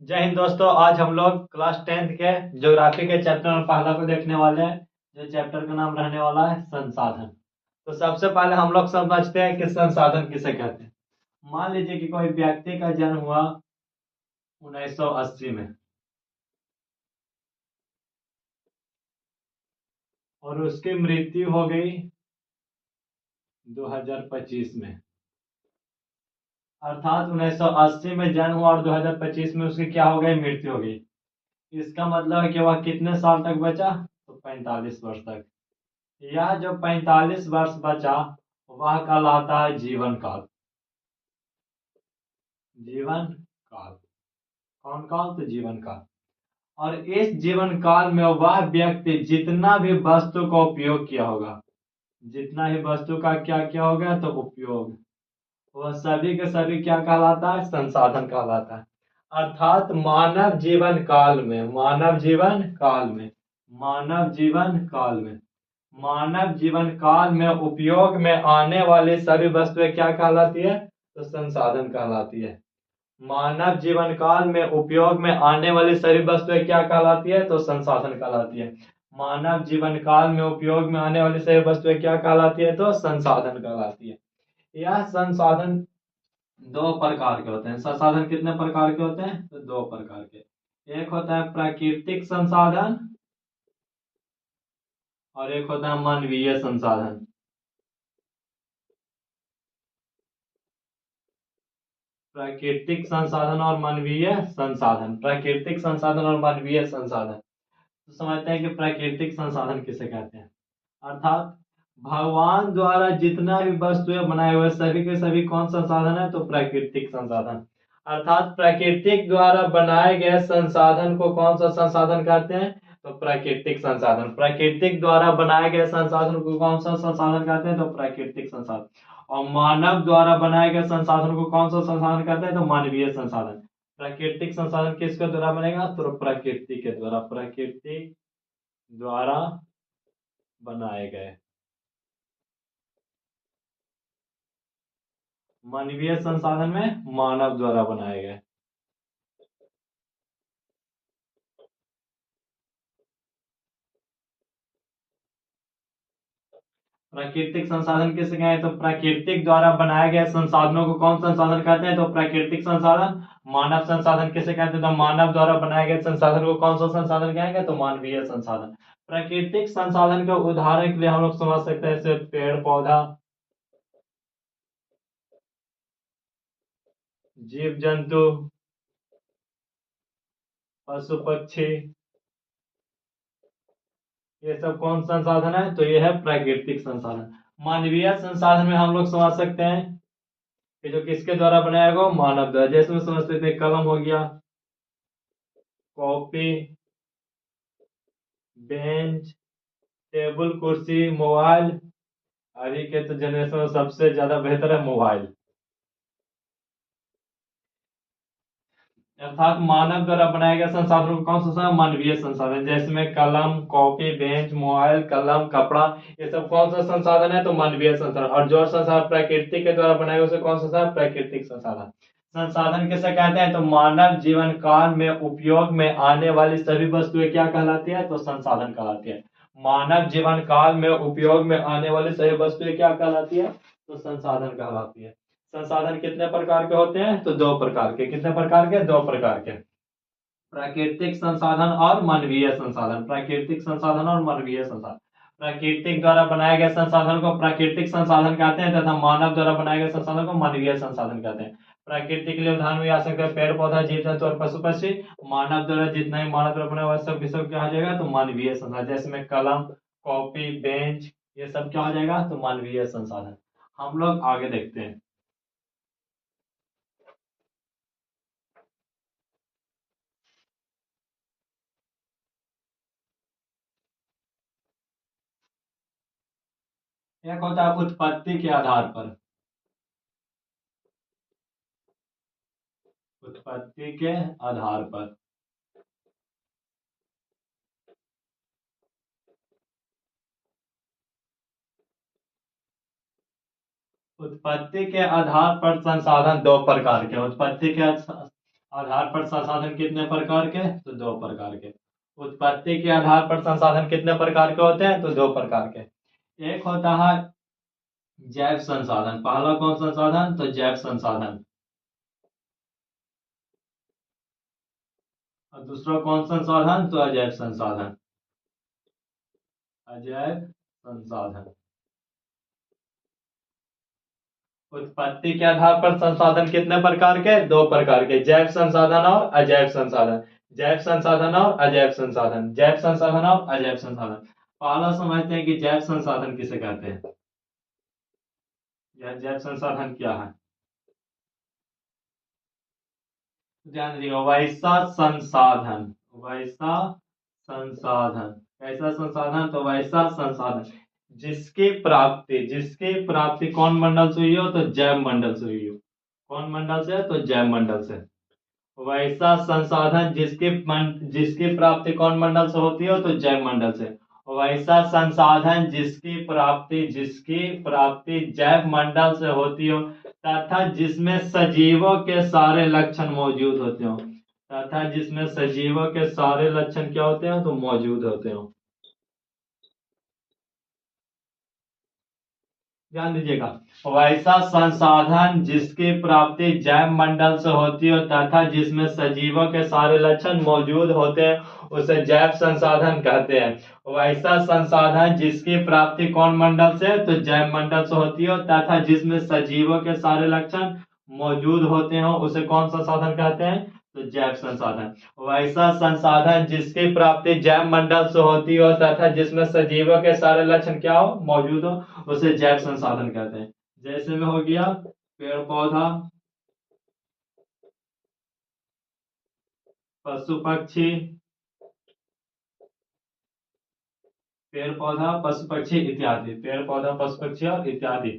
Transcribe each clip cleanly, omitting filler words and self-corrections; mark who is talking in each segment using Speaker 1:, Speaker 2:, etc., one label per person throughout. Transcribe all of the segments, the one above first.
Speaker 1: जय हिंद दोस्तों। आज हम लोग क्लास 10th के ज्योग्राफी के चैप्टर नंबर पहला को देखने वाले हैं। जो चैप्टर का नाम रहने वाला है संसाधन। तो सबसे पहले हम लोग समझते हैं कि संसाधन किसे कहते हैं। मान लीजिए कि कोई व्यक्ति का जन्म हुआ 1980 में और उसकी मृत्यु हो गई 2025 में। अर्थात 1980 में जन्म हुआ और 2025 में उसकी क्या हो गई, मृत्यु हो गई। इसका मतलब है कि वह कितने साल तक बचा, तो 45 वर्ष तक। यह जो 45 वर्ष बचा वह कहलाता है जीवन काल। जीवन काल कौन काल, तो जीवन काल। और इस जीवन काल में वह व्यक्ति जितना भी वस्तु का उपयोग किया होगा, जितना ही वस्तु का क्या किया होगा, तो उपयोग, वह सभी के सभी क्या कहलाता है, संसाधन कहलाता है। अर्थात मानव जीवन काल में, मानव जीवन काल में, मानव जीवन काल में, मानव जीवन काल में उपयोग में आने वाली सभी वस्तुएं क्या कहलाती है, तो संसाधन कहलाती है। मानव जीवन काल में उपयोग में आने वाली सभी वस्तुएं क्या कहलाती है, तो संसाधन कहलाती है। मानव जीवन काल में उपयोग में आने वाली सभी वस्तुएं क्या कहलाती है, तो संसाधन कहलाती है। यह संसाधन दो प्रकार के होते हैं। संसाधन कितने प्रकार के होते हैं, तो दो प्रकार के। एक होता है प्राकृतिक संसाधन और एक होता है मानवीय संसाधन। प्राकृतिक संसाधन और मानवीय संसाधन, प्राकृतिक संसाधन और मानवीय संसाधन। तो समझते हैं कि प्राकृतिक संसाधन किसे कहते हैं। अर्थात भगवान द्वारा जितना भी वस्तुएं बनाए हुए सभी के सभी कौन संसाधन है, तो प्राकृतिक संसाधन। अर्थात प्राकृतिक द्वारा बनाए गए संसाधन को कौन सा संसाधन कहते हैं, तो प्राकृतिक संसाधन। प्राकृतिक द्वारा बनाए गए संसाधन को कौन सा संसाधन कहते हैं, तो प्राकृतिक संसाधन। और मानव द्वारा बनाए गए संसाधन को कौन सा संसाधन कहते हैं, तो मानवीय संसाधन। प्राकृतिक संसाधन किसके द्वारा बनेगा, तो प्रकृति के द्वारा, प्रकृति द्वारा बनाए गए। मानवीय संसाधन में मानव द्वारा बनाए गए। प्राकृतिक संसाधन किसे कहें, तो प्राकृतिक द्वारा बनाए गए संसाधनों को कौन संसाधन कहते हैं, तो प्राकृतिक संसाधन। मानव संसाधन किसे कहते हैं, तो मानव द्वारा बनाए गए संसाधन को कौन सा संसाधन कहेंगे, तो मानवीय संसाधन। प्राकृतिक संसाधन के उदाहरण के लिए हम लोग समझ सकते हैं जैसे पेड़ पौधा, जीव जंतु, पशु पक्षी, ये सब कौन संसाधन है, तो ये है प्राकृतिक संसाधन। मानवीय संसाधन में हम लोग समझ सकते हैं कि जो किसके द्वारा बनाया गया, मानव द्वारा। जैसे में समझ सकते हैं कलम हो गया, कॉपी, बेंच, टेबल कुर्सी, मोबाइल। अभी के तो जनरेशन में सबसे ज्यादा बेहतर है मोबाइल। अर्थात मानव द्वारा बनाए गए संसाधनों को कौन सा, मानवीय संसाधन। जैसे में कलम, कॉपी, बेंच, मोबाइल, कलम, कपड़ा, ये सब कौन सा संसाधन है, तो मानवीय संसाधन। और जो संसाधन प्रकृति के द्वारा बनाए गए उसे कौन सा, प्राकृतिक संसाधन। संसाधन किसे कहते हैं, तो मानव जीवन काल में उपयोग में आने वाली सभी वस्तुएं क्या कहलाती है, तो संसाधन कहलाती है। मानव जीवन काल में उपयोग में आने वाली सभी वस्तुएं क्या कहलाती है, तो संसाधन कहलाती है। संसाधन कितने प्रकार के होते हैं, तो दो प्रकार के। कितने प्रकार के, दो प्रकार के। प्राकृतिक संसाधन और मानवीय संसाधन, प्राकृतिक संसाधन और मानवीय संसाधन। प्राकृतिक द्वारा बनाए गए संसाधन को प्राकृतिक संसाधन कहते हैं तथा मानव द्वारा बनाए गए संसाधन को मानवीय संसाधन कहते हैं। प्राकृतिक के लिए उदाहरण भी आ सकते हैं पेड़ पौधा, जीव जंतु और पशु पक्षी। मानव द्वारा जितना ही मानव द्वारा बना हुआ सब सब क्या हो जाएगा, तो मानवीय संसाधन। जैसे में कलम, कॉपी, बेंच, ये सब क्या हो जाएगा, तो मानवीय संसाधन। हम लोग आगे देखते हैं। एक होता है उत्पत्ति के आधार पर, उत्पत्ति के आधार पर। उत्पत्ति के आधार पर संसाधन दो प्रकार के। उत्पत्ति के आधार पर संसाधन कितने प्रकार के? तो दो प्रकार के। उत्पत्ति के आधार पर संसाधन कितने प्रकार के होते हैं? तो दो प्रकार के। एक होता है जैव संसाधन। पहला कौन संसाधन? तो जैव संसाधन। और दूसरा कौन संसाधन? तो अजैव संसाधन। अजैव संसाधन। उत्पत्ति के आधार पर संसाधन कितने प्रकार के? दो प्रकार के, जैव संसाधन और अजैव संसाधन। जैव संसाधन और अजैव संसाधन। जैव संसाधन और अजैव संसाधन। पहला समझते हैं कि जैव संसाधन किसे कहते हैं। यह जैव संसाधन क्या है? ध्यान दीजिएगा, वैसा संसाधन। वैसा संसाधन। कैसा संसाधन? तो वैसा संसाधन जिसकी प्राप्ति कौन मंडल से हुई हो? तो जैव मंडल से हुई हो। कौन मंडल से? तो जैव मंडल से। वैसा संसाधन जिसकी प्राप्ति कौन मंडल से होती हो? तो जैव मंडल से। वैसा संसाधन जिसकी प्राप्ति जैव मंडल से होती हो तथा जिसमें सजीवों के सारे लक्षण मौजूद होते हो। तथा जिसमें सजीवों के सारे लक्षण क्या होते हैं? तो मौजूद होते हो। ध्यान दीजिएगा, वैसा संसाधन जिसकी प्राप्ति जैव मंडल से होती हो तथा जिसमें सजीवों के सारे लक्षण मौजूद होते हैं उसे जैव संसाधन कहते हैं। वैसा संसाधन जिसकी प्राप्ति कौन मंडल से? तो जैव मंडल से होती हो तथा जिसमें सजीवों के सारे लक्षण मौजूद होते हो उसे कौन सा साधन कहते हैं? तो जैव संसाधन। वैसा संसाधन जिसकी प्राप्ति जैव मंडल से होती हो तथा जिसमें सजीवों के सारे लक्षण क्या हो? मौजूद हो, उसे जैव संसाधन कहते हैं। जैसे में हो गया पेड़ पौधा, पशु पक्षी। पेड़ पौधा, पशु पक्षी इत्यादि। पेड़ पौधा, पशु पक्षी और इत्यादि।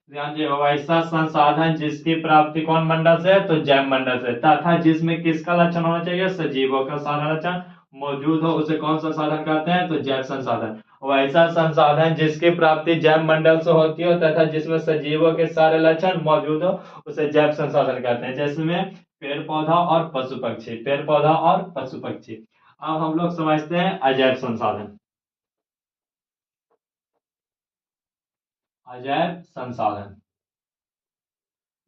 Speaker 1: ध्यान दीजिएगा, वैसा संसाधन जिसकी प्राप्ति कौन मंडल से है? तो जैव मंडल से तथा जिसमें किसका लक्षण होना चाहिए? सजीवों का सारा लक्षण मौजूद हो उसे कौन सा साधन कहते हैं? तो जैव संसाधन। वैसा संसाधन जिसकी प्राप्ति जैव मंडल से होती हो तथा जिसमें सजीवों के सारे लक्षण मौजूद हो उसे जैव संसाधन कहते हैं। जैसे में पेड़ पौधा और पशु पक्षी। पेड़ पौधा और पशु पक्षी। अब हम लोग समझते हैं अजैव संसाधन। अजैव संसाधन।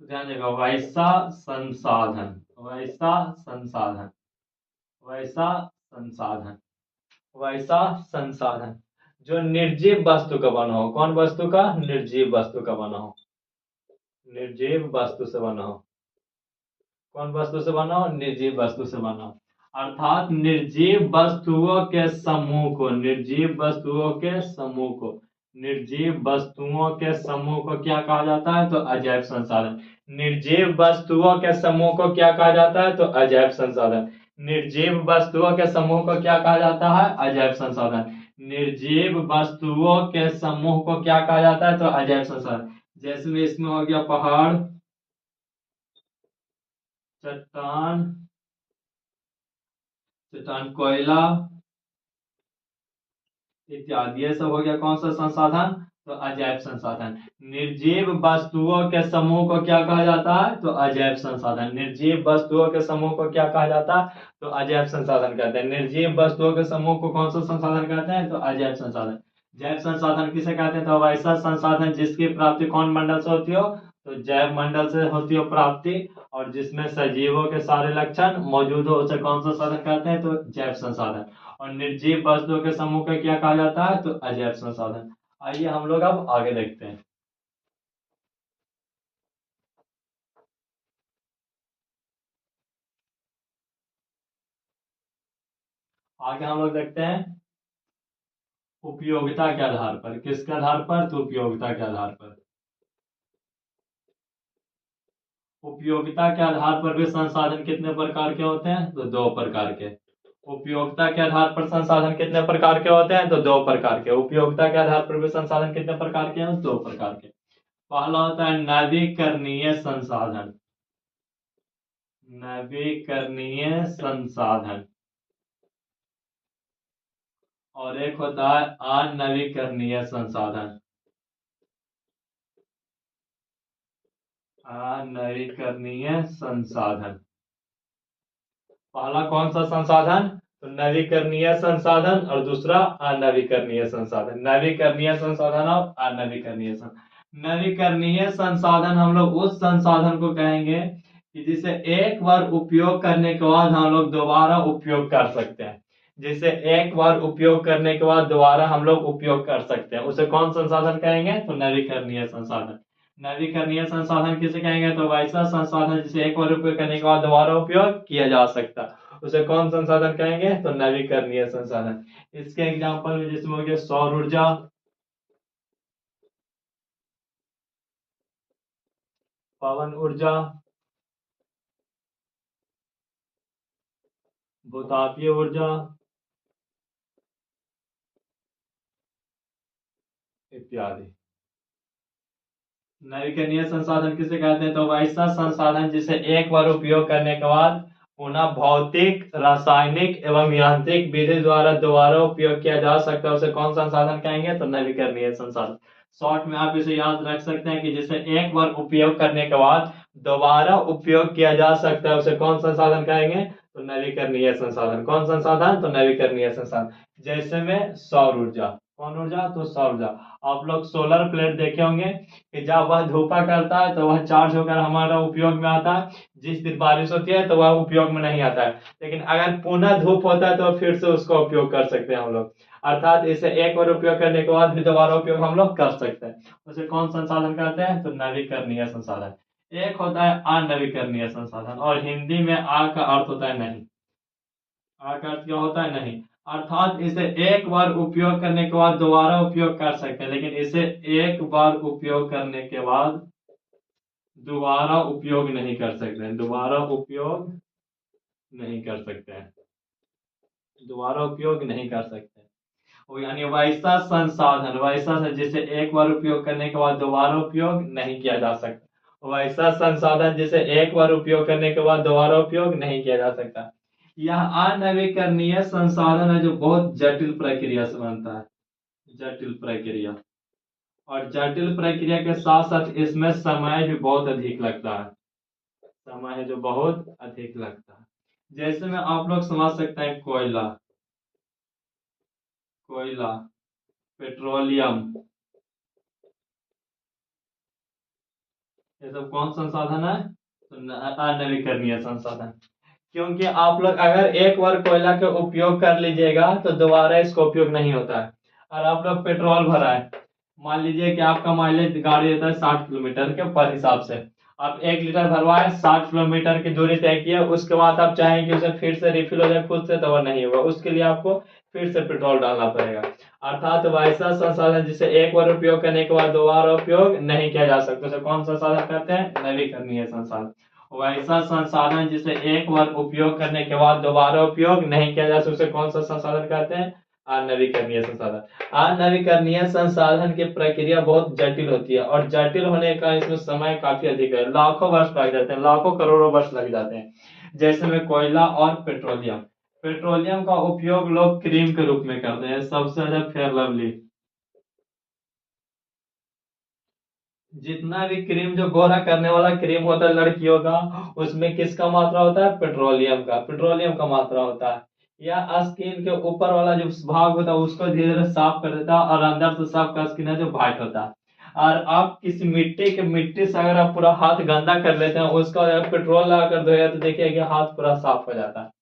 Speaker 1: तो ध्यान देगा, वैसा संसाधन। वैसा संसाधन। वैसा संसाधन। वैसा संसाधन जो निर्जीव वस्तु का बना हो। कौन वस्तु का? निर्जीव वस्तु का बना हो। निर्जीव वस्तु से बना हो। कौन वस्तु से बना हो? निर्जीव वस्तु से बना हो। अर्थात निर्जीव वस्तुओं के समूह को, निर्जीव वस्तुओं के समूह को, निर्जीव वस्तुओं के समूह को क्या कहा जाता है? तो अजैव संसाधन। निर्जीव वस्तुओं के समूह को क्या कहा जाता है? तो अजैव संसाधन। निर्जीव वस्तुओं के समूह को क्या कहा जाता है? अजैव संसाधन। निर्जीव वस्तुओं के समूह को क्या कहा जाता है? तो अजैव संसाधन। जैसे में इसमें हो गया पहाड़, चट्टान, चट्टान, कोयला इत्यादि। ये सब हो गया कौन सा संसाधन? तो अजैव संसाधन। निर्जीव वस्तुओं के समूह को क्या कहा जाता है? तो अजैव संसाधन। निर्जीव वस्तुओं के समूह को क्या कहा जाता है? तो अजैव संसाधन कहते हैं। निर्जीव वस्तुओं के समूह को कौन सा संसाधन कहते हैं? तो अजैव संसाधन। जैव संसाधन किसे कहते हैं? तो वैसा संसाधन जिसकी प्राप्ति कौन मंडल से होती हो? तो जैव मंडल से होती हो प्राप्ति और जिसमें सजीवों के सारे लक्षण मौजूद हो उसे कौन सा साधन कहते हैं? तो जैव संसाधन। और निर्जीव वस्तुओं के समूह को क्या कहा जाता है? तो अजैव संसाधन। आइए हम लोग अब आगे देखते हैं। आगे हम लोग देखते हैं उपयोगिता के आधार पर। किसके आधार पर? तो उपयोगिता के आधार पर। उपयोगिता के आधार पर भी संसाधन कितने प्रकार के होते हैं? तो दो प्रकार के। उपयोगिता के आधार पर संसाधन कितने प्रकार के होते हैं? तो दो प्रकार के। उपयोगिता के आधार पर भी संसाधन कितने प्रकार के हैं? दो प्रकार के। पहला होता है नवीकरणीय संसाधन। नवीकरणीय संसाधन। और एक होता है अनवीकरणीय संसाधन। अनवीकरणीय संसाधन। पहला कौन सा संसाधन? तो नवीकरणीय संसाधन, और दूसरा अनवीकरणीय संसाधन। नवीकरणीय संसाधन और अनवीकरणीय संसाधन। नवीकरणीय संसाधन हम लोग उस संसाधन को कहेंगे कि जिसे एक बार उपयोग करने के बाद हम लोग दोबारा उपयोग कर सकते हैं। जिसे एक बार उपयोग करने के बाद दोबारा हम लोग उपयोग कर सकते हैं, उसे कौन संसाधन कहेंगे? तो नवीकरणीय संसाधन। नवीकरणीय संसाधन किसे कहेंगे? तो वैसा संसाधन जिसे एक बार उपयोग करने के बाद दोबारा उपयोग किया जा सकता है, उसे कौन संसाधन कहेंगे? तो नवीकरणीय संसाधन। इसके एग्जांपल में जिसमें हो गया सौर ऊर्जा, पवन ऊर्जा, भूतापीय ऊर्जा इत्यादि। नवीकरणीय संसाधन किसे कहते हैं? तो वैसा संसाधन जिसे एक बार उपयोग करने के बाद पुनः भौतिक, रासायनिक एवं यांत्रिक विधि द्वारा दोबारा उपयोग किया जा सकता है, उसे कौन संसाधन कहेंगे? तो नवीकरणीय संसाधन। शॉर्ट में आप इसे याद रख सकते हैं कि जिसे एक बार उपयोग करने के बाद दोबारा उपयोग किया जा सकता है, उसे कौन संसाधन कहेंगे? तो नवीकरणीय संसाधन। कौन संसाधन? तो नवीकरणीय संसाधन। जैसे में सौर ऊर्जा, कौन ऊर्जा? तो सौर ऊर्जा। आप लोग सोलर प्लेट देखे होंगे कि जब वह धूपा करता है तो वह चार्ज होकर हमारा उपयोग में आता है। जिस दिन बारिश होती है तो वह उपयोग में नहीं आता है, लेकिन अगर पुनः धूप होता है तो फिर से उसका उपयोग कर सकते हैं हम लोग। अर्थात इसे एक बार उपयोग करने के बाद भी दोबारा उपयोग हम लोग कर सकते हैं, उसे कौन संसाधन कहते हैं? तो नवीकरणीय संसाधन। एक होता है अनवीकरणीय संसाधन, और हिंदी में आ का अर्थ होता है नहीं। आ का अर्थ क्या होता है? नहीं। अर्थात इसे एक बार उपयोग करने के बाद दोबारा उपयोग कर सकते हैं, लेकिन इसे एक बार उपयोग करने के बाद दोबारा उपयोग नहीं कर सकते हैं। दोबारा उपयोग नहीं कर सकते हैं। दोबारा उपयोग नहीं कर सकते। वो यानी वैसा संसाधन, जिसे एक बार उपयोग करने के बाद दोबारा उपयोग नहीं किया जा सकता। वैसा संसाधन जिसे एक बार उपयोग करने के बाद दोबारा उपयोग नहीं किया जा सकता। यह अनवीकरणीय संसाधन है जो बहुत जटिल प्रक्रिया से बनता है। जटिल प्रक्रिया, और जटिल प्रक्रिया के साथ साथ इसमें समय भी बहुत अधिक लगता है। समय है जो बहुत अधिक लगता है। जैसे में आप लोग समझ सकते हैं कोयला, कोयला, पेट्रोलियम, ये सब कौन संसाधन है? तो अनवीकरणीय संसाधन। क्योंकि आप लोग अगर एक बार कोयला का उपयोग कर लीजिएगा तो दोबारा इसका उपयोग नहीं होता है। और आप लोग पेट्रोल भरा है, मान लीजिए कि आपका माइलेज गाड़ी देता है 60 किलोमीटर के पर हिसाब से। आप 1 लीटर भरवाए, 60 किलोमीटर की दूरी तय की है, उसके बाद आप चाहें कि उसे फिर से रिफिल हो जाए खुद से, तो वह नहीं होगा, उसके लिए आपको फिर से पेट्रोल डालना पड़ेगा। अर्थात वैसा संसाधन जिसे एक बार उपयोग करने के बाद दोबारा उपयोग नहीं किया जा सकता, उसे कौन संसाधन कहते हैं? नवीकरणीय संसाधन। वैसा संसाधन जिसे एक बार उपयोग करने के बाद दोबारा उपयोग नहीं किया जा सकता, उसे कौन सा संसाधन कहते हैं? अनवीकरणीय संसाधन। अनवीकरणीय संसाधन की प्रक्रिया बहुत जटिल होती है, और जटिल होने का इसमें समय काफी अधिक है, लाखों वर्ष लग जाते हैं, लाखों करोड़ों वर्ष लग जाते हैं। जैसे में कोयला और पेट्रोलियम। पेट्रोलियम का उपयोग लोग क्रीम के रूप में करते हैं, सबसे ज्यादा फेयर लवली। जितना भी क्रीम जो गोरा करने वाला क्रीम होता है लड़कियों का, उसमें किसका मात्रा होता है? पेट्रोलियम का, पेट्रोलियम का मात्रा होता है। या स्किन के ऊपर वाला जो भाग होता है उसको धीरे धीरे साफ कर देता है, और अंदर से सबका स्किन है जो व्हाइट होता है। और आप किसी मिट्टी से अगर आप पूरा हाथ गंदा कर लेते हैं, उसका अगर पेट्रोल लगाकर धोएगा तो देखिए कि हाथ पूरा साफ हो जाता है।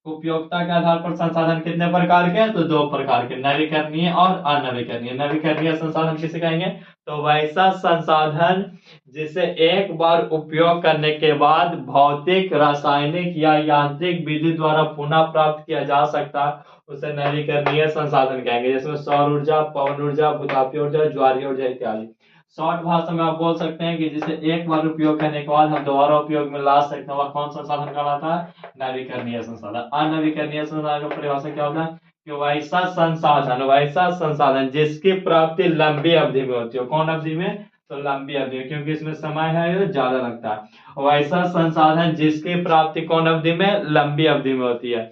Speaker 1: उपयोगिता के आधार पर संसाधन कितने प्रकार के हैं? तो दो प्रकार के, नवीकरणीय और अनवीकरणीय। नवीकरणीय संसाधन किसे कहेंगे? तो वैसा संसाधन जिसे एक बार उपयोग करने के बाद भौतिक, रासायनिक या यांत्रिक विधि द्वारा पुनः प्राप्त किया जा सकता, उसे नवीकरणीय संसाधन कहेंगे। जिसमें सौर ऊर्जा, पवन ऊर्जा, भूतापीय ऊर्जा, ज्वारीय ऊर्जा इत्यादि। शॉर्ट भाषा में आप बोल सकते हैं कि जिसे एक बार उपयोग करने के बाद हम दोबारा उपयोग में ला सकते हैं, वह कौन संसाधन कहलाता है? नवीकरणीय संसाधन। अनवीकरणीय संसाधन का परिभाषा क्या होता है? कि वैसा संसाधन जिसकी प्राप्ति लंबी अवधि में होती हो। कौन अवधि में? तो लंबी अवधि में, क्योंकि इसमें समय है जो ज्यादा लगता है। वैसा संसाधन जिसकी प्राप्ति कौन अवधि में? लंबी अवधि में होती है,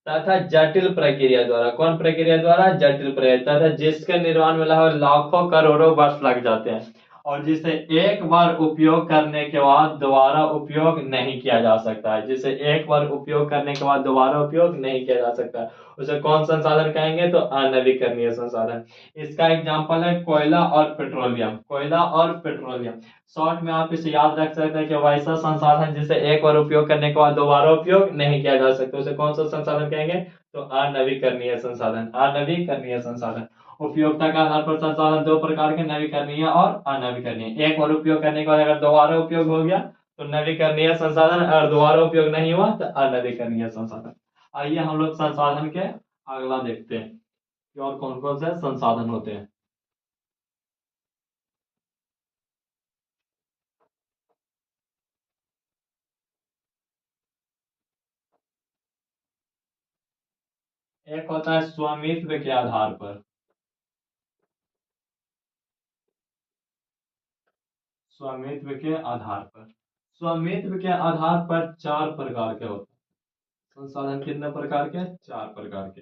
Speaker 1: तथा जटिल प्रक्रिया द्वारा। कौन प्रक्रिया द्वारा? जटिल प्रक्रिया, तथा जिसके निर्माण में लगभग लाखों करोड़ों वर्ष लग जाते हैं। और जिसे एक बार उपयोग करने के बाद दोबारा उपयोग नहीं किया जा सकता है, जिसे एक बार उपयोग करने के बाद दोबारा उपयोग नहीं किया जा सकता है, उसे कौन संसाधन कहेंगे? तो अनवीकरणीय संसाधन। इसका एग्जाम्पल है कोयला और पेट्रोलियम। कोयला और पेट्रोलियम शॉर्ट में आप इसे याद रख सकते हैं कि वैसा संसाधन जिसे एक बार उपयोग करने के बाद दोबारा उपयोग नहीं किया जा सकता, उसे कौन सा संसाधन कहेंगे? तो अनवीकरणीय संसाधन। अनवीकरणीय संसाधन। उपयोगिता के आधार पर संसाधन दो प्रकार के, नवीकरणीय और अनवीकरणीय। एक बार उपयोग करने के बाद अगर दोबारा उपयोग हो गया तो नवीकरणीय संसाधन, और दोबारा उपयोग नहीं हुआ तो अनवीकरणीय संसाधन। आइए हम लोग संसाधन के अगला देखते हैं कि और कौन कौन से संसाधन होते हैं। एक होता है स्वामित्व के आधार पर। स्वामित्व के आधार पर। स्वामित्व के आधार पर चार प्रकार के होते हैं संसाधन। कितने प्रकार के? चार प्रकार के।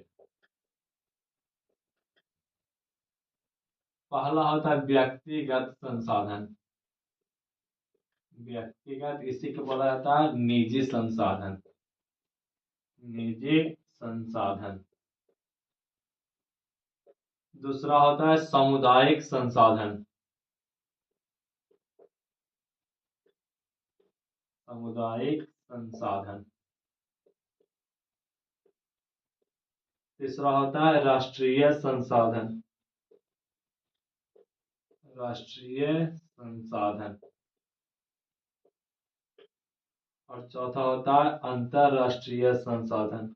Speaker 1: पहला होता है व्यक्तिगत संसाधन। व्यक्तिगत, इसी को बोला जाता है निजी संसाधन। निजी संसाधन। दूसरा होता है सामुदायिक संसाधन। सामुदायिक संसाधन। तीसरा होता है राष्ट्रीय संसाधन। राष्ट्रीय संसाधन। और चौथा होता है अंतरराष्ट्रीय संसाधन।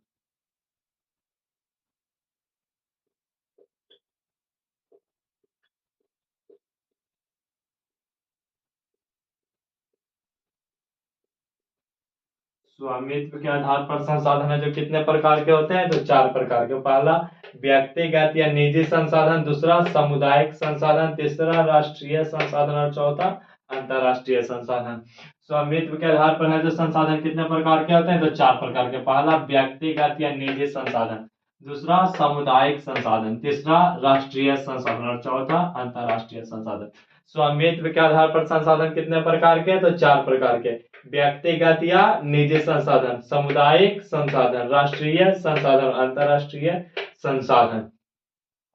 Speaker 1: स्वामित्व के आधार पर संसाधन है जो कितने प्रकार के होते हैं? तो चार प्रकार के। पहला व्यक्तिगत या निजी संसाधन, दूसरा सामुदायिक संसाधन, तीसरा राष्ट्रीय संसाधन और चौथा अंतरराष्ट्रीय संसाधन। स्वामित्व के आधार पर है जो संसाधन कितने प्रकार के होते हैं? तो चार प्रकार के। पहला व्यक्तिगत या निजी संसाधन, दूसरा सामुदायिक संसाधन, तीसरा राष्ट्रीय संसाधन और चौथा अंतरराष्ट्रीय संसाधन। स्वामित्व के आधार पर संसाधन कितने प्रकार के? तो चार प्रकार के। व्यक्तिगत या निजी संसाधन, सामुदायिक संसाधन, राष्ट्रीय संसाधन, अंतरराष्ट्रीय संसाधन।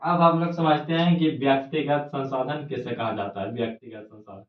Speaker 1: अब हम लोग समझते हैं कि व्यक्तिगत संसाधन किसे कहा जाता है। व्यक्तिगत संसाधन,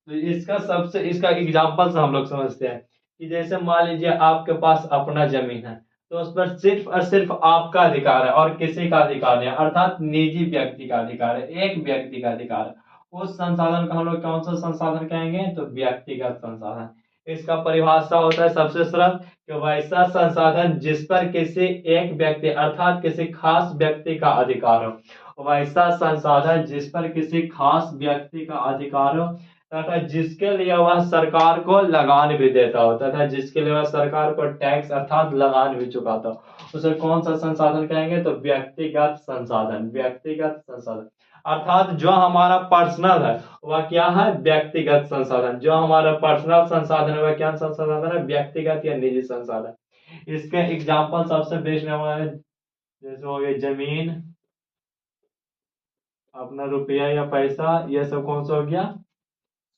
Speaker 1: तो इसका एग्जाम्पल से हम लोग समझते हैं कि जैसे मान लीजिए आपके पास अपना जमीन है, तो उस पर सिर्फ और सिर्फ आपका अधिकार है और किसी का अधिकार नहीं है, अर्थात निजी व्यक्ति का अधिकार है, एक व्यक्ति का अधिकार है। उस संसाधन का हम लोग कौन सा संसाधन कहेंगे? तो व्यक्तिगत संसाधन। इसका परिभाषा होता है सबसे सरल कि वैसा संसाधन जिस पर किसी एक व्यक्ति अर्थात किसी खास व्यक्ति का अधिकार हो। वैसा संसाधन जिस पर किसी खास व्यक्ति का अधिकार हो तथा जिसके लिए वह सरकार को लगान भी देता हो, तथा जिसके लिए वह सरकार को टैक्स अर्थात लगान भी चुकाता हो, उसे कौन सा संसाधन कहेंगे? तो व्यक्तिगत संसाधन। व्यक्तिगत संसाधन अर्थात जो हमारा पर्सनल है वह क्या है? व्यक्तिगत संसाधन। जो हमारा पर्सनल संसाधन है वह क्या संसाधन है? व्यक्तिगत या निजी संसाधन। इसके एग्जाम्पल सबसे बेस्ट हमारे जैसे हो गए जमीन, अपना रुपया या पैसा, ये सब कौन सा हो गया?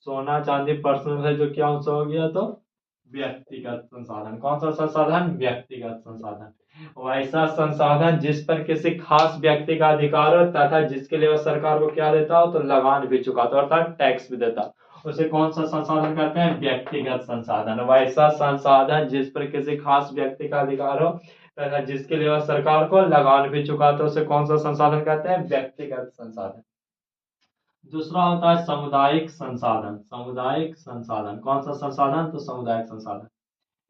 Speaker 1: सोना चांदी पर्सनल है जो क्या सा हो गया? तो व्यक्तिगत संसाधन। कौन सा संसाधन? व्यक्तिगत संसाधन। वैसा संसाधन जिस पर किसी खास व्यक्ति का अधिकार हो तथा जिसके लिए वह सरकार को क्या देता हो? तो लगान भी चुकाता हो अर्थात टैक्स भी देता हो, उसे कौन सा संसाधन कहते हैं? व्यक्तिगत संसाधन। वैसा संसाधन जिस पर किसी खास व्यक्ति का अधिकार हो तथा जिसके लिए वह सरकार को लगान भी चुकाता हो, उसे कौन सा संसाधन कहते हैं? व्यक्तिगत संसाधन। दूसरा होता है सामुदायिक संसाधन। सामुदायिक संसाधन कौन सा संसाधन? तो सामुदायिक संसाधन।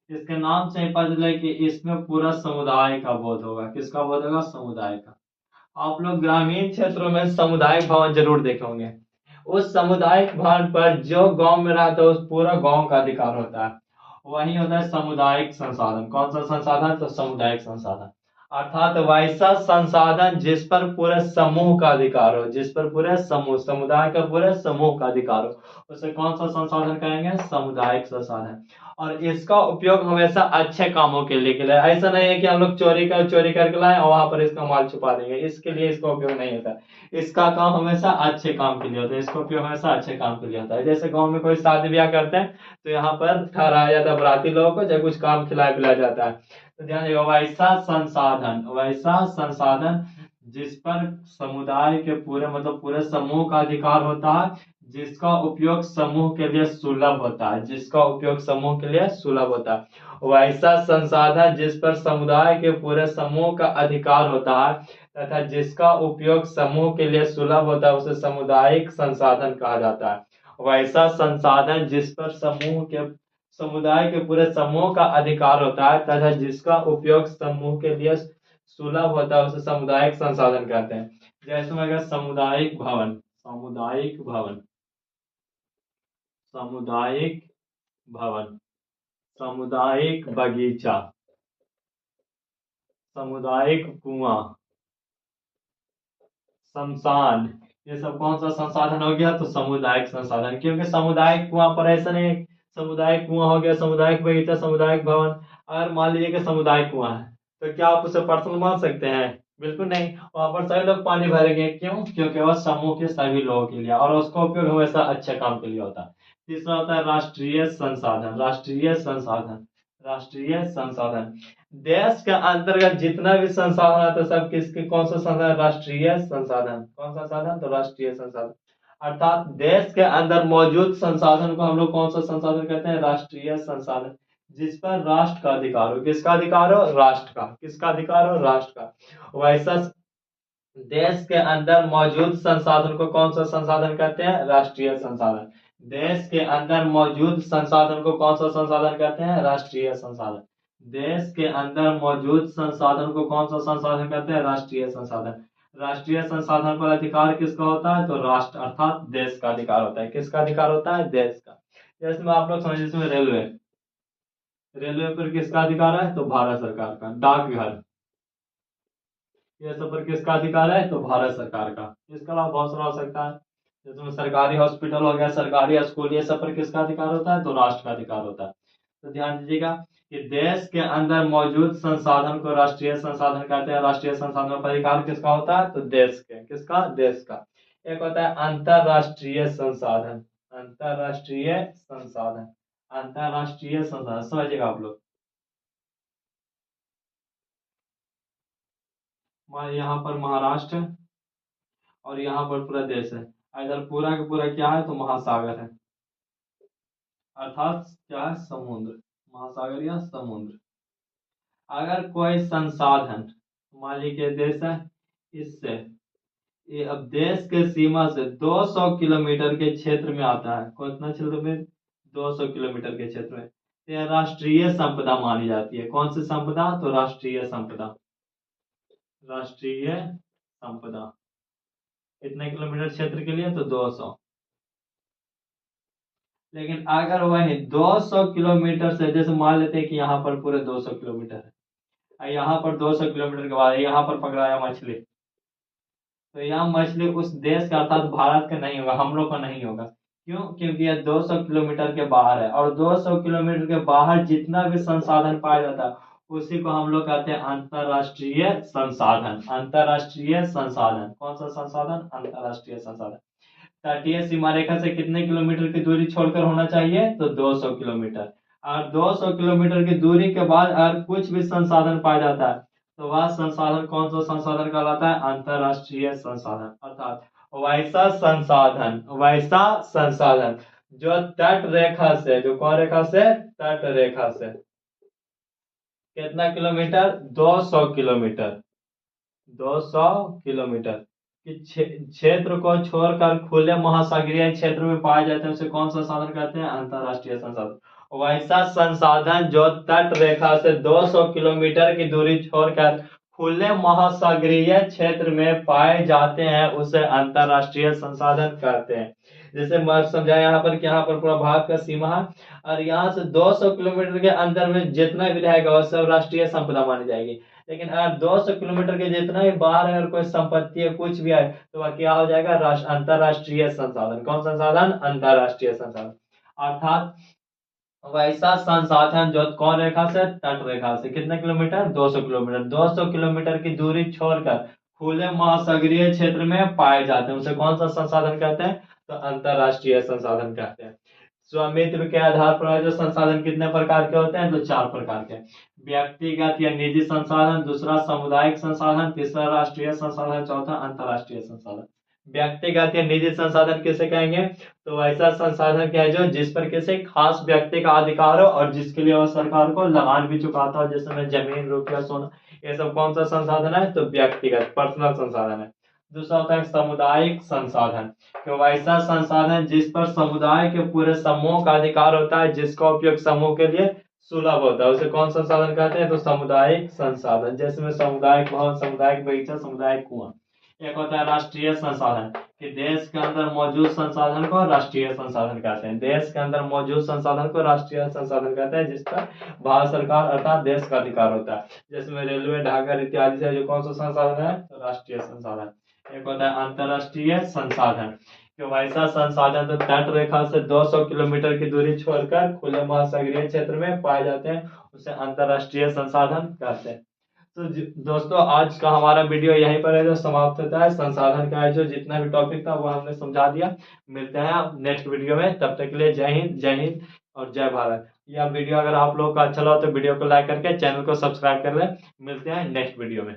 Speaker 1: इसके नाम से ही पता चले कि इसमें पूरा समुदाय का बोध होगा। किसका बोध होगा? समुदाय का। आप लोग ग्रामीण क्षेत्रों में सामुदायिक भवन जरूर देखे होंगे। उस सामुदायिक भवन पर जो गांव में रहता है उस पूरा गांव का अधिकार होता है। वही होता है सामुदायिक संसाधन। कौन सा संसाधन? तो सामुदायिक संसाधन। अर्थात वैसा संसाधन जिस पर पूरे समूह का अधिकार हो, जिस पर पूरे समूह, समुदाय का पूरे समूह का अधिकार हो, उसे कौन सा संसाधन कहेंगे? सामुदायिक संसाधन। और इसका उपयोग हमेशा अच्छे कामों के लिए किया। ऐसा नहीं है कि हम लोग चोरी करके लाए और वहां पर इसका माल छुपा देंगे, इसके लिए इसका उपयोग नहीं होता। इसका काम हमेशा अच्छे काम के लिए होता है, इसका उपयोग हमेशा अच्छे काम के लिए होता है। जैसे गाँव में कोई शादी ब्याह करते हैं तो यहाँ पर ठहराया जाता है बराती लोगों को, जब कुछ काम खिलाया पिलाया जाता है। तो ध्यान रखिएगा, वैसा संसाधन जिस पर समुदाय के पूरे मतलब पूरे समूह का अधिकार होता है, जिसका उपयोग समूह के लिए सुलभ होता है, जिसका उपयोग समूह के लिए सुलभ होता है। वैसा संसाधन जिस पर समुदाय के पूरे समूह का अधिकार होता है तथा जिसका उपयोग समूह के लिए सुलभ होता है, उसे सामुदायिक संसाधन कहा जाता है। वैसा संसाधन जिस पर समुदाय के पूरे समूह का अधिकार होता है तथा जिसका उपयोग समूह के लिए सुलभ होता है, उसे सामुदायिक संसाधन कहते हैं। जैसे में अगर सामुदायिक भवन, सामुदायिक भवन, सामुदायिक भवन, सामुदायिक बगीचा, सामुदायिक कुआं, शमशान, ये सब कौन सा संसाधन हो गया? तो सामुदायिक संसाधन। क्योंकि सामुदायिक कुआं पर ऐसा नहीं, सामुदायिक कुआं हो गया, सामुदायिक बगीचा, सामुदायिक भवन। अगर मान लीजिए कि सामुदायिक कुआं है तो क्या आप उसे पर्सनल मान सकते हैं? बिल्कुल नहीं। वहां पर सभी लोग पानी भरेंगे, क्यों? क्योंकि वह समूह के सभी लोगों के लिए, और उसका उपयोग हमेशा अच्छे काम के लिए होता है। तीसरा होता है राष्ट्रीय संसाधन, राष्ट्रीय संसाधन, राष्ट्रीय संसाधन। देश के अंतर्गत जितना भी संसाधन आता है सब किसके, कौन सा संसाधन? राष्ट्रीय संसाधन। कौन सा साधन? तो राष्ट्रीय संसाधन। अर्थात देश के अंदर मौजूद संसाधन को हम लोग कौन सा संसाधन कहते हैं? राष्ट्रीय संसाधन। जिस पर राष्ट्र का अधिकार हो, किसका अधिकार हो? राष्ट्र का। किसका अधिकार हो? राष्ट्र का। वैसा देश के अंदर मौजूद संसाधन को कौन सा संसाधन कहते हैं? राष्ट्रीय संसाधन। देश के अंदर मौजूद संसाधन को कौन सा संसाधन कहते हैं? राष्ट्रीय संसाधन। देश के अंदर मौजूद संसाधन को कौन सा संसाधन कहते हैं? राष्ट्रीय संसाधन। राष्ट्रीय संसाधन पर अधिकार किसका होता है? तो राष्ट्र अर्थात देश का अधिकार होता है। किसका अधिकार होता है? देश का। जैसे में आप लोग समझिए, इसमें रेलवे, रेलवे पर किसका अधिकार है? तो भारत सरकार का। डाकघर, ये सब पर किसका अधिकार है? तो भारत सरकार का। इसके अलावा बहुत सारा हो सकता है, जैसे सरकारी हॉस्पिटल हो गया, सरकारी स्कूल, ये सब पर किसका अधिकार होता है? तो राष्ट्र का अधिकार होता है। तो ध्यान दीजिएगा कि देश के अंदर मौजूद संसाधन को राष्ट्रीय संसाधन कहते हैं। राष्ट्रीय संसाधन पर अधिकार किसका होता है? तो देश के। किसका? देश का। एक होता है अंतरराष्ट्रीय संसाधन, अंतरराष्ट्रीय संसाधन, अंतरराष्ट्रीय संसाधन। समझिएगा आप लोग, यहाँ पर महाराष्ट्र है और यहाँ पर पूरा देश है, इधर पूरा का पूरा क्या है? तो महासागर है, अर्थात क्या है? समुद्र, महासागर या समुद्र। अगर कोई संसाधन मान लीजिए देश है, इससे ये अब देश के सीमा से 200 किलोमीटर के क्षेत्र में आता है, कितना क्षेत्र में? 200 किलोमीटर के क्षेत्र में, तो यह राष्ट्रीय संपदा मानी जाती है। कौन सी संपदा? तो राष्ट्रीय संपदा, राष्ट्रीय संपदा। कितने किलोमीटर क्षेत्र के लिए? तो 200। लेकिन अगर वही 200 किलोमीटर से, जैसे मान लेते हैं कि यहाँ पर पूरे 200 किलोमीटर है, और यहाँ पर 200 किलोमीटर के बाद यहाँ पर पकड़ाया मछली, तो यहाँ मछली उस देश का अर्थात भारत का नहीं होगा, हम लोग का नहीं होगा। क्यों? क्योंकि यह 200 किलोमीटर के बाहर है, और 200 किलोमीटर के बाहर जितना भी संसाधन पाया जाता है उसी को हम लोग कहते हैं अंतरराष्ट्रीय संसाधन। अंतरराष्ट्रीय संसाधन। कौन सा संसाधन? अंतरराष्ट्रीय संसाधन। तटीय सीमा रेखा से कितने किलोमीटर की दूरी छोड़कर होना चाहिए? तो 200 किलोमीटर। और 200 किलोमीटर की दूरी के बाद अगर कुछ भी संसाधन पाया जाता है तो वह संसाधन कौन सा संसाधन कहलाता है? अंतरराष्ट्रीय संसाधन। अर्थात वैसा संसाधन, वैसा संसाधन जो तट रेखा से, जो कौन रेखा से? तट रेखा से कितना किलोमीटर? 200 किलोमीटर, 200 किलोमीटर कि क्षेत्र को छोड़कर खुले महासागरीय क्षेत्र में पाए जाते हैं, उसे कौन सा साधन कहते हैं? अंतरराष्ट्रीय संसाधन। वैसा संसाधन जो तट रेखा से 200 किलोमीटर की दूरी छोड़कर खुले महासागरीय क्षेत्र में पाए जाते हैं उसे अंतरराष्ट्रीय संसाधन कहते हैं। जैसे मैं समझाया यहाँ पर कि यहाँ पर पूरा भारत का सीमा है, और यहाँ से 200 किलोमीटर के अंदर में जितना भी रहेगा वह सब राष्ट्रीय संपदा मानी जाएगी। लेकिन अगर 200 किलोमीटर के जितना भी बाहर है, अगर कोई संपत्ति है कुछ भी है, तो वह क्या हो जाएगा, अंतरराष्ट्रीय संसाधन। कौन संसाधन, अंतरराष्ट्रीय संसाधन। अर्थात वैसा संसाधन जो कौन रेखा से, तट रेखा से कितने किलोमीटर, 200 किलोमीटर, 200 किलोमीटर की दूरी छोड़कर खुले महासागरीय क्षेत्र में पाए जाते हैं, उसे कौन सा संसाधन कहते हैं, तो अंतरराष्ट्रीय संसाधन कहते हैं। स्वामित्व के आधार पर जो संसाधन कितने प्रकार के होते हैं, तो 4 प्रकार के। व्यक्तिगत या निजी संसाधन, दूसरा सामुदायिक संसाधन, तीसरा राष्ट्रीय संसाधन, चौथा अंतरराष्ट्रीय संसाधन। व्यक्तिगत या निजी संसाधन किसे कहेंगे, तो ऐसा संसाधन क्या है जो जिस पर किसी खास व्यक्ति का अधिकार हो और जिसके लिए वह सरकार को लगान भी चुकाता हो, जैसे जमीन, रुपया, सोना, ये सब कौन सा संसाधन है, तो व्यक्तिगत पर्सनल संसाधन है। दूसरा होता है सामुदायिक संसाधन, कि वैसा संसाधन जिस पर समुदाय के पूरे समूह का अधिकार होता है, जिसका उपयोग समूह के लिए सुलभ होता है, उसे कौन संसाधन कहते हैं, तो सामुदायिक संसाधन। जैसे में सामुदायिक भवन, सामुदायिक बगीचा, सामुदायिक कुआं। एक होता है राष्ट्रीय संसाधन, कि देश के अंदर मौजूद संसाधन को राष्ट्रीय संसाधन कहते हैं। देश के अंदर मौजूद संसाधन को राष्ट्रीय संसाधन कहते हैं, जिस पर भारत सरकार अर्थात देश का अधिकार होता है। जैसे में रेलवे, ढाका इत्यादि से जो कौन सा संसाधन है, तो राष्ट्रीय संसाधन। एक होता है अंतरराष्ट्रीय संसाधन, कि वैसा संसाधन तो तट रेखा से 200 किलोमीटर की दूरी छोड़कर खुले महासागरीय क्षेत्र में पाए जाते हैं, उसे अंतरराष्ट्रीय संसाधन कहते हैं। तो दोस्तों आज का हमारा वीडियो यहीं पर है जो समाप्त होता है। संसाधन का है जो जितना भी टॉपिक था वो हमने समझा दिया। मिलते हैं नेक्स्ट वीडियो में, तब तक के लिए जय हिंद, जय हिंद और जय भारत। यह वीडियो अगर आप लोगों को अच्छा लगा तो वीडियो को लाइक करके चैनल को सब्सक्राइब कर ले। मिलते हैं नेक्स्ट वीडियो में।